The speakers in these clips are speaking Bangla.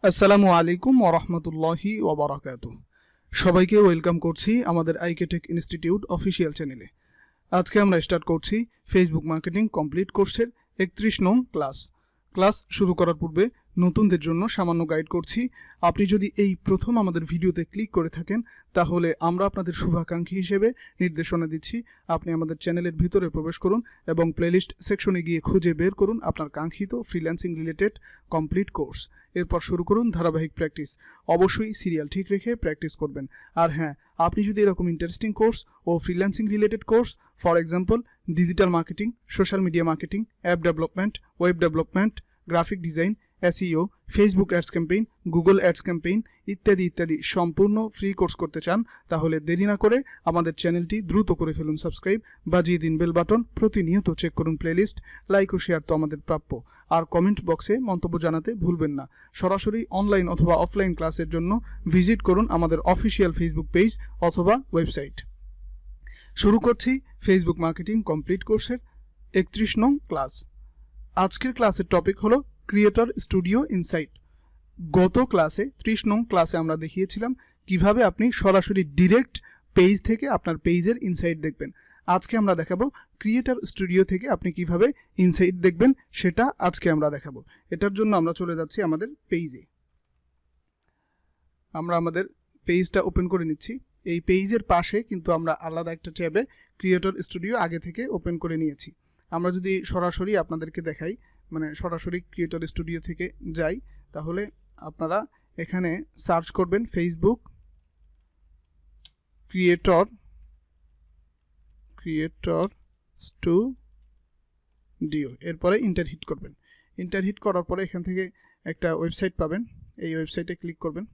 আসসালামু আলাইকুম ওয়া রাহমাতুল্লাহি ওয়া বারাকাতুহু। সবাইকে ওয়েলকাম করছি আমাদের আইকেটেক ইনস্টিটিউট অফিসিয়াল চ্যানেলে। আজকে আমরা স্টার্ট করছি ফেসবুক মার্কেটিং কমপ্লিট কোর্সের 31 নং ক্লাস শুরু করার পূর্বে নতুনদের জন্য সামান্য গাইড করছি। আপনি যদি এই প্রথম আমাদের ভিডিওতে ক্লিক করে থাকেন তাহলে আমরা আপনাদের শুভাকাঙ্ক্ষী হিসেবে নির্দেশনা দিচ্ছি আপনি আমাদের চ্যানেলের ভিতরে প্রবেশ করুন এবং প্লেলিস্ট সেকশনে গিয়ে খুঁজে বের করুন আপনার কাঙ্ক্ষিত ফ্রিল্যান্সিং রিলেটেড কমপ্লিট কোর্স। এরপর শুরু করুন ধারাবাহিক প্র্যাকটিস। অবশ্যই সিরিয়াল ঠিক রেখে প্র্যাকটিস করবেন। আর হ্যাঁ, আপনি যদি এরকম ইন্টারেস্টিং কোর্স ও freelancing related course, for example digital marketing, social media marketing, app development, web development, graphic design, SEO, Facebook ads campaign, Google ads campaign ইত্যাদি সম্পূর্ণ ফ্রি কোর্স করতে চান তাহলে দেরি না করে আমাদের চ্যানেলটি দ্রুত করে ফেলুন সাবস্ক্রাইব, বাজিয়ে দিন বেল বাটন, প্রতিনিয়ত চেক করুন প্লেলিস্ট, লাইক ও শেয়ার তো আমাদের প্রাপ্য। আর কমেন্ট বক্সে মন্তব্য জানাতে ভুলবেন না। সরাসরি অনলাইন অথবা অফলাইন ক্লাসের জন্য ভিজিট করুন আমাদের অফিসিয়াল ফেসবুক পেজ অথবা ওয়েবসাইট। শুরু করছি ফেসবুক মার্কেটিং কমপ্লিট কোর্সের 31 নং ক্লাস। আজকের ক্লাসের টপিক হলো ক্রিয়েটর স্টুডিও ইনসাইট। গত ক্লাসে 30 নং ক্লাসে আমরা দেখিয়েছিলাম কিভাবে আপনি সরাসরি ডিরেক্ট পেজ থেকে আপনার পেজের ইনসাইট দেখবেন। আজকে আমরা দেখাবো ক্রিয়েটর স্টুডিও থেকে আপনি কিভাবে ইনসাইট দেখবেন, সেটা আজকে আমরা দেখাবো। এটার জন্য আমরা চলে যাচ্ছি আমাদের পেজে। আমরা আমাদের পেজটা ওপেন করে নিচ্ছি। এই পেজের পাশে কিন্তু আমরা আলাদা একটা ট্যাবে ক্রিয়েটর স্টুডিও আগে থেকে ওপেন করে নিয়েছি। আমরা যদি সরাসরি আপনাদেরকে দেখাই, মানে সরাসরি ক্রিয়েটর স্টুডিও থেকে যাই, তাহলে আপনারা এখানে সার্চ করবেন ফেসবুক ক্রিয়েটর স্টুডিও, এরপরে ইন্টার হিট করবেন। ইন্টার হিট করার পরে এখান থেকে একটা ওয়েবসাইট পাবেন, এই ওয়েবসাইটে ক্লিক করবেন।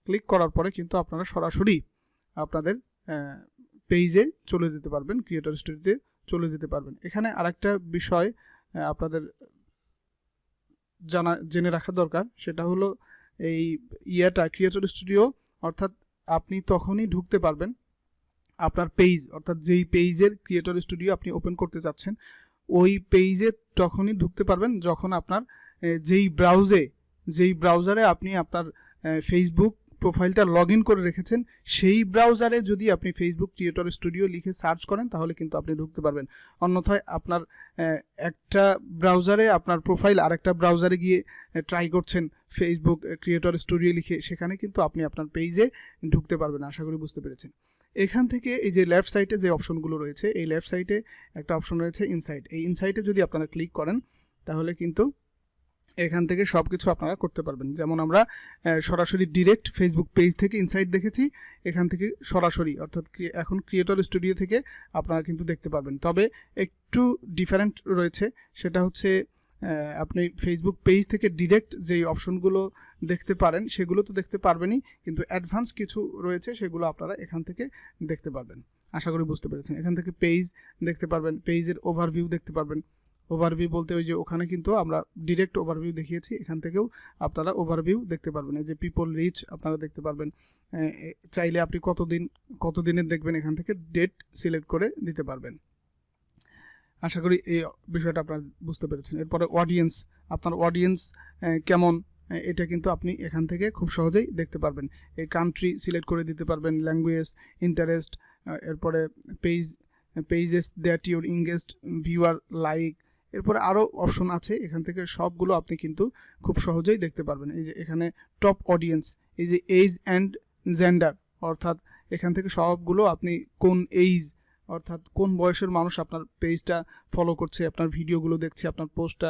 ক্লিক করার পরে কিন্তু আপনারা সরাসরি আপনাদের পেজে চলে যেতে পারবেন, ক্রিয়েটর স্টুডিওতে চলে যেতে পারবেন। এখানে আরেকটা বিষয় আপনাদের জেনে রাখা দরকার, সেটা হলো এই ক্রিয়েটর স্টুডিও অর্থাৎ আপনি তখনই ঢুকতে পারবেন আপনার পেজ, অর্থাৎ যেই পেজের ক্রিয়েটর স্টুডিও আপনি ওপেন করতে চাচ্ছেন ওই পেজে তখনই ঢুকতে পারবেন যখন আপনার যেই ব্রাউজারে আপনি আপনার ফেসবুক প্রোফাইলটা লগ ইন করে রেখেছেন সেই ব্রাউজারে যদি আপনি ফেসবুক ক্রিয়েটর স্টুডিও লিখে সার্চ করেন তাহলে কিন্তু আপনি ঢুকতে পারবেন। অন্যথায় আপনার একটা ব্রাউজারে আপনার প্রোফাইল আরেকটা ব্রাউজারে গিয়ে ট্রাই করছেন ফেসবুক ক্রিয়েটর স্টুডিও লিখে, সেখানে কিন্তু আপনি আপনার পেজে ঢুকতে পারবেন। আশা করি বুঝতে পেরেছেন। এখান থেকে এই যে লেফট সাইডে যে অপশনগুলো রয়েছে, এই লেফট সাইডে একটা অপশন রয়েছে ইনসাইট। এই ইনসাইটে যদি আপনারা ক্লিক করেন তাহলে কিন্তু এখান থেকে সব কিছু আপনারা করতে পারবেন। যেমন আমরা সরাসরি ডিরেক্ট ফেসবুক পেজ থেকে ইনসাইট দেখেছি, এখান থেকে সরাসরি অর্থাৎ এখন ক্রিয়েটর স্টুডিও থেকে আপনারা কিন্তু দেখতে পারবেন। তবে একটু ডিফারেন্ট রয়েছে, সেটা হচ্ছে আপনি ফেসবুক পেজ থেকে ডিরেক্ট যেই অপশনগুলো দেখতে পারেন সেগুলো তো দেখতে পারবেনই, কিন্তু অ্যাডভান্স কিছু রয়েছে সেগুলো আপনারা এখান থেকে দেখতে পারবেন। আশা করি বুঝতে পেরেছেন। এখান থেকে পেজ দেখতে পারবেন, পেজের ওভারভিউ দেখতে পারবেন। ওভারভিউ বলতে ওই যে ওখানে কিন্তু আমরা ডিরেক্ট ওভারভিউ দেখিয়েছি, এখান থেকেও আপনারা ওভারভিউ দেখতে পারবেন। এই যে পিপল রিচ আপনারা দেখতে পারবেন। চাইলে আপনি কতদিনের দেখবেন এখান থেকে ডেট সিলেক্ট করে দিতে পারবেন। আশা করি এই বিষয়টা আপনারা বুঝতে পেরেছেন। এরপরে অডিয়েন্স, আপনার অডিয়েন্স কেমন এটা কিন্তু আপনি এখান থেকে খুব সহজেই দেখতে পারবেন। এই কান্ট্রি সিলেক্ট করে দিতে পারবেন, ল্যাঙ্গুয়েজ, ইন্টারেস্ট, এরপরে pages that your engaged viewer like, এরপরে আরও অপশন আছে। এখান থেকে সবগুলো আপনি কিন্তু খুব সহজেই দেখতে পারবেন। এই যে এখানে টপ অডিয়েন্স, এই যে এজ অ্যান্ড জেন্ডার, অর্থাৎ এখান থেকে সবগুলো আপনি কোন এজ অর্থাৎ কোন বয়সের মানুষ আপনার পেজটা ফলো করছে, আপনার ভিডিওগুলো দেখছে, আপনার পোস্টটা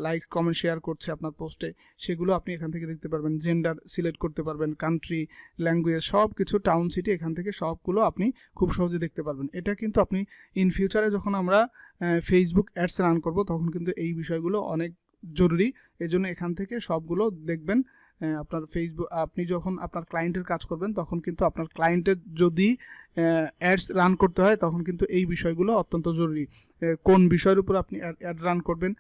লাইক কমেন্ট শেয়ার করছে আপনার পোস্টে, সেগুলো আপনি এখান থেকে দেখতে পারবেন। জেন্ডার সিলেক্ট করতে পারবেন, কান্ট্রি, ল্যাঙ্গুয়েজ, সব কিছু, টাউন, সিটি, এখান থেকে সবগুলো আপনি খুব সহজে দেখতে পারবেন। এটা কিন্তু আপনি ইন ফিউচারে যখন আমরা ফেসবুক অ্যাডস রান করব তখন কিন্তু এই বিষয়গুলো অনেক জরুরি। এজন্য এখান থেকে সবগুলো দেখবেন। আপনার ফেসবুক আপনি যখন আপনার ক্লায়েন্টের কাজ করবেন তখন কিন্তু আপনার ক্লায়েন্টের যদি অ্যাডস রান করতে হয় তখন কিন্তু এই বিষয়গুলো অত্যন্ত জরুরি। কোন বিষয়ের উপর আপনি অ্যাড রান করবেন,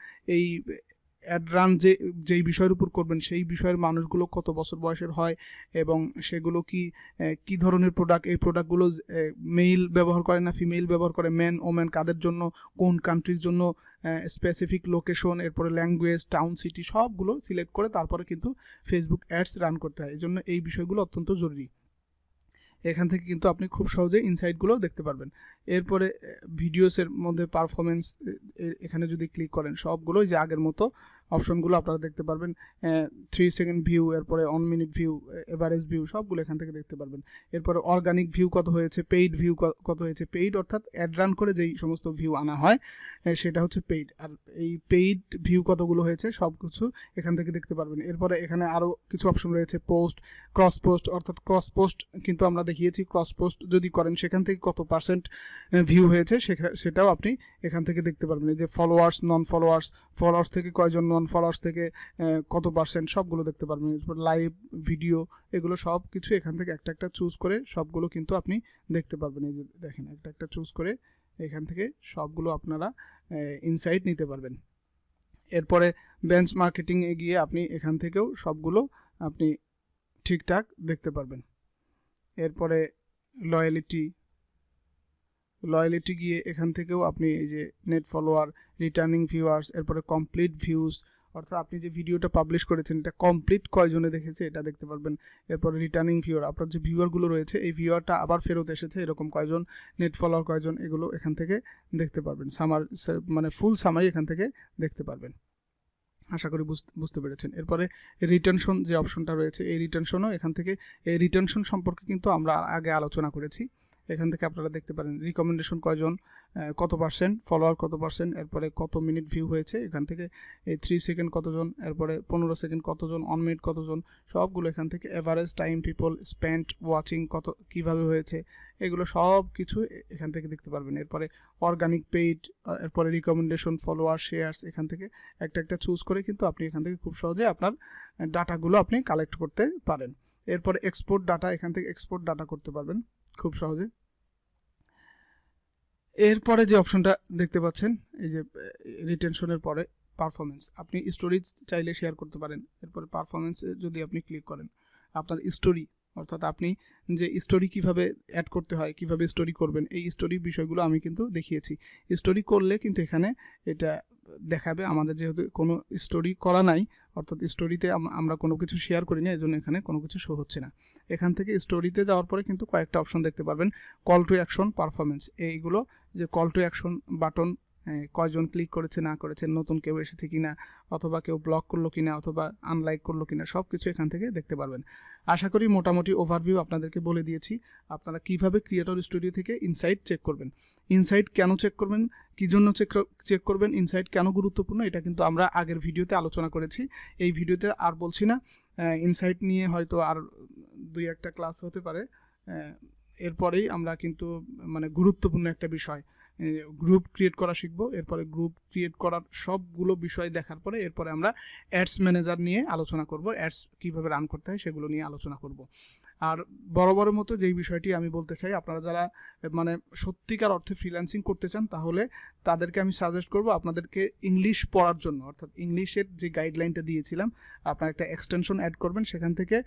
অ্যাড রান যেই বিষয়ের উপর করবেন সেই বিষয়ের মানুষগুলো কত বছর বয়সের হয় এবং সেগুলো কি ধরনের প্রোডাক্ট, এই প্রোডাক্টগুলো মেল ব্যবহার করে না ফিমেল ব্যবহার করে, ম্যান ওম্যান কাদের জন্য, কোন কান্ট্রির জন্য, স্পেসিফিক লোকেশন, এরপরে ল্যাঙ্গুয়েজ, টাউন, সিটি সবগুলো সিলেক্ট করে তারপরে কিন্তু ফেসবুক অ্যাডস রান করতে হয়। এই জন্য এই বিষয়গুলো অত্যন্ত জরুরি। এখান থেকে কিন্তু আপনি খুব সহজে ইনসাইটগুলো দেখতে পারবেন। এরপরে ভিডিওসের মধ্যে পারফরমেন্স, এখানে যদি ক্লিক করেন সবগুলোই যে আগের মতো অপশনগুলো আপনারা দেখতে পারবেন। 3 সেকেন্ড ভিউ, এরপরে 1 মিনিট ভিউ, এভারেজ ভিউ সবগুলো এখান থেকে দেখতে পারবেন। এরপরে অর্গানিক ভিউ কত হয়েছে, পেইড ভিউ কত হয়েছে। পেইড অর্থাৎ অ্যাড রান করে যেই সমস্ত ভিউ আনা হয় সেটা হচ্ছে পেইড। আর এই পেইড ভিউ কতগুলো হয়েছে সব কিছু এখান থেকে দেখতে পারবেন। এরপরে এখানে আরও কিছু অপশন রয়েছে, পোস্ট, ক্রস পোস্ট, অর্থাৎ ক্রস পোস্ট কিন্তু আমরা দেখিয়েছি, ক্রস পোস্ট যদি করেন সেখান থেকে কত পার্সেন্ট ভিউ হয়েছে সেটাও আপনি এখান থেকে দেখতে পারবেন। এই যে ফলোয়ার্স, নন ফলোয়ার্স, ফলোয়ার্স থেকে কয়জন, নন ফলোয়ার্স থেকে কত পার্সেন্ট সবগুলো দেখতে পারবেন। এরপর লাইভ ভিডিও, এগুলো সব কিছু এখান থেকে একটা একটা চুজ করে সবগুলো কিন্তু আপনি দেখতে পারবেন। এই যে দেখেন একটা একটা চুজ করে এখান থেকে সবগুলো আপনারা ইনসাইট নিতে পারবেন। এরপরে বেঞ্চ মার্কেটিংয়ে গিয়ে আপনি এখান থেকেও সবগুলো আপনি ঠিকঠাক দেখতে পারবেন। এরপরে লয়ালিটি গিয়ে এখান থেকেও আপনি এই যে নেট ফলোয়ার, রিটার্নিং ভিউয়ার্স, এরপরে কমপ্লিট ভিউজ, অর্থাৎ আপনি যে ভিডিওটা পাবলিশ করেছেন এটা কমপ্লিট কয়জনে দেখেছে এটা দেখতে পারবেন। এরপরে রিটার্নিং ভিউয়ার, আপনার যে ভিউয়ারগুলো রয়েছে এই ভিউয়ারটা আবার ফেরত এসেছে এরকম কয়জন, নেট ফলোয়ার কয়জন, এগুলো এখান থেকে দেখতে পারবেন। মানে ফুল সামারি এখান থেকে দেখতে পারবেন। আশা করি বুঝতে পেরেছেন। এরপরে রিটেনশন যে অপশনটা রয়েছে, এই রিটেনশনও এখান থেকে, এই রিটেনশন সম্পর্কে কিন্তু আমরা আগে আলোচনা করেছি। এখান থেকে আপনারা দেখতে পারেন রিকমেন্ডেশন কয়জন, কত পার্সেন্ট, ফলোয়ার কত পার্সেন্ট, এরপরে কত মিনিট ভিউ হয়েছে এখান থেকে, এই 3 সেকেন্ড কতজন, এরপরে 15 সেকেন্ড কতজন, 1 মিনিট কতজন, সবগুলো এখান থেকে, average time people spent watching কীভাবে হয়েছে, এগুলো সব কিছু এখান থেকে দেখতে পারবেন। এরপরে অর্গানিক পেইড, এরপরে রিকমেন্ডেশন, ফলোয়ার, শেয়ার্স, এখান থেকে একটা একটা চুজ করে কিন্তু আপনি এখান থেকে খুব সহজে আপনার ডাটাগুলো আপনি কালেক্ট করতে পারেন। এরপরে এক্সপোর্ট ডাটা, এখান থেকে এক্সপোর্ট ডাটা করতে পারবেন খুব সহজে। এরপরে যে অপশনটা দেখতে পাচ্ছেন এই যে রিটেনশনের পরে পারফরমেন্স, আপনি স্টোরি চাইলে শেয়ার করতে পারেন। এরপরে পারফরমেন্সে যদি আপনি ক্লিক করেন আপনার স্টোরি, অর্থাৎ আপনি যে স্টোরি কিভাবে অ্যাড করতে হয়, কিভাবে স্টোরি করবেন, এই স্টোরির বিষয়গুলো আমি কিন্তু দেখিয়েছি। স্টোরি করলে কিন্তু এখানে এটা দেখাবে, আমাদের যেহেতু কোনো স্টোরি করা নাই, অর্থাৎ স্টোরিতে আমরা কোনো কিছু শেয়ার করি না, এই জন্য এখানে কোনো কিছু শো হচ্ছে না। এখান থেকে স্টোরিতে যাওয়ার পরে কিন্তু কয়েকটা অপশন দেখতে পারবেন, কল টু অ্যাকশন, পারফরমেন্স, এইগুলো যে কল টু অ্যাকশন বাটন কয়জন ক্লিক করেছে না করেছে, নতুন কেউ এসেছে কিনা, অথবা কেউ ব্লক করলো কিনা, অথবা আনলাইক করলো কিনা, সব কিছু এখান থেকে দেখতে পারবেন। আশা করি মোটামুটি ওভারভিউ আপনাদেরকে বলে দিয়েছি আপনারা কিভাবে ক্রিয়েটর স্টুডিও থেকে ইনসাইট চেক করবেন। ইনসাইট কেন চেক করবেন, কী জন্য চেক করবেন, ইনসাইট কেন গুরুত্বপূর্ণ, এটা কিন্তু আমরা আগের ভিডিওতে আলোচনা করেছি, এই ভিডিওতে আর বলছি না। ইনসাইট নিয়ে হয়তো আর 2-1টা ক্লাস হতে পারে, এরপরেই আমরা কিন্তু মানে গুরুত্বপূর্ণ একটা বিষয় গ্রুপ ক্রিয়েট করা শিখবো। এরপরে গ্রুপ ক্রিয়েট করার সবগুলো বিষয় দেখার পরে এরপরে আমরা অ্যাডস ম্যানেজার নিয়ে আলোচনা করব, অ্যাডস কীভাবে রান করতে হয় সেগুলো নিয়ে আলোচনা করব। আর বরাবরের মতো যেই বিষয়টি আমি বলতে চাই, আপনারা যারা মানে সত্যিকার অর্থে ফ্রিল্যান্সিং করতে চান তাহলে তাদেরকে আমি সাজেস্ট করব আপনাদেরকে ইংলিশ পড়ার জন্য, অর্থাৎ ইংলিশের যে গাইডলাইনটা দিয়েছিলাম আপনারা একটা এক্সটেনশন অ্যাড করবেন, সেখান থেকে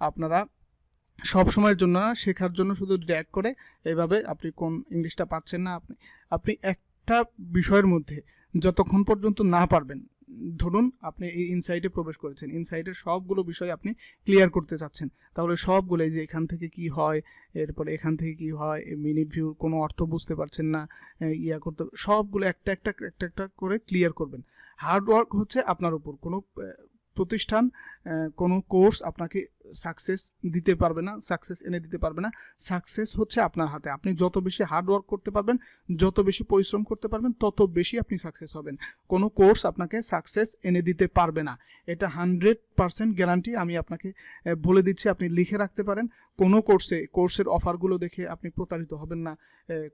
আপনারা সব সময়ের জন্য না, শেখার জন্য শুধু ড্র্যাগ করে এভাবে আপনি কোন ইংলিশটা পাচ্ছেন না, আপনি একটা বিষয়ের মধ্যে যতক্ষণ পর্যন্ত না পারবেন, ধরুন আপনি এই ইনসাইটে প্রবেশ করেছেন, ইনসাইটের সবগুলো বিষয় আপনি ক্লিয়ার করতে চাচ্ছেন, তাহলে সবগুলো যে এখান থেকে কি হয়, এরপরে এখান থেকে কি হয়, মিনিট ভিউ কোনো অর্থ বুঝতে পারছেন না, করতে, সবগুলো একটা একটা করে ক্লিয়ার করবেন। হার্ড ওয়ার্ক হচ্ছে আপনার উপর, কোনো প্রতিষ্ঠান কোনো কোর্স আপনাকে সাকসেস দিতে পারবে না, সাকসেস এনে দিতে পারবে না, সাকসেস হচ্ছে আপনার হাতে। আপনি যত বেশি হার্ড ওয়ার্ক করতে পারবেন, যত বেশি পরিশ্রম করতে পারবেন, তত বেশি আপনি সাকসেস হবেন। কোনো কোর্স আপনাকে সাকসেস এনে দিতে পারবে না, এটা 100% গ্যারান্টি আমি আপনাকে বলে দিচ্ছি, আপনি লিখে রাখতে পারেন। কোনো কোর্সের অফারগুলো দেখে আপনি প্রতারিত হবেন না,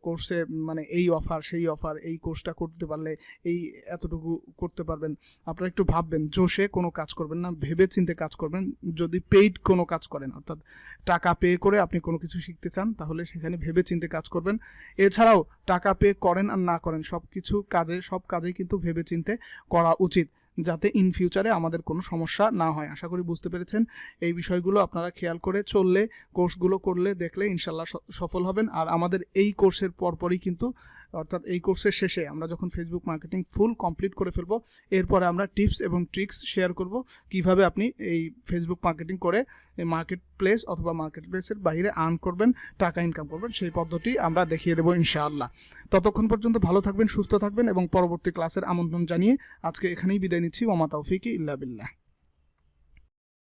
কোর্সে মানে এই অফার সেই অফার, এই কোর্সটা করতে পারলে এই এতটুকু করতে পারবেন। আপনারা একটু ভাববেন, জোশে কোনো কাজ করবেন না, ভেবে চিন্তে কাজ করবেন। যদি পেইড কোনো কাজ করেন, অর্থাৎ টাকা পে করে আপনি কোনো কিছু শিখতে চান, তাহলে সেখানে ভেবে চিন্তে কাজ করবেন। এছাড়াও টাকা পে করেন আর না করেন, সব কাজেই কিন্তু ভেবে চিন্তে করা উচিত। যাতে ইন ফিউচারে আমাদের কোনো সমস্যা না হয়। আশা করি বুঝতে পেরেছেন। এই বিষয়গুলো আপনারা খেয়াল করে চললে, কোর্সগুলো করলে, দেখলে ইনশাল্লাহ সফল হবেন। আর আমাদের এই কোর্সের পরপরই কিন্তু, অর্থাৎ এই কোর্সের শেষে আমরা যখন ফেসবুক মার্কেটিং ফুল কমপ্লিট করে ফেলবো, এরপরে আমরা টিপস এবং ট্রিক্স শেয়ার করব কিভাবে আপনি এই ফেসবুক মার্কেটিং করে এই মার্কেট প্লেস অথবা মার্কেট প্লেসের বাইরে আর্ন করবেন, টাকা ইনকাম করবেন, সেই পদ্ধতি আমরা দেখিয়ে দেবো ইনশাআল্লাহ। ততক্ষণ পর্যন্ত ভালো থাকবেন, সুস্থ থাকবেন এবং পরবর্তী ক্লাসের আমন্ত্রণ জানিয়ে আজকে এখানেই বিদায় নিচ্ছি। ওয়া মা তাওফিকি ইল্লা বিল্লাহ।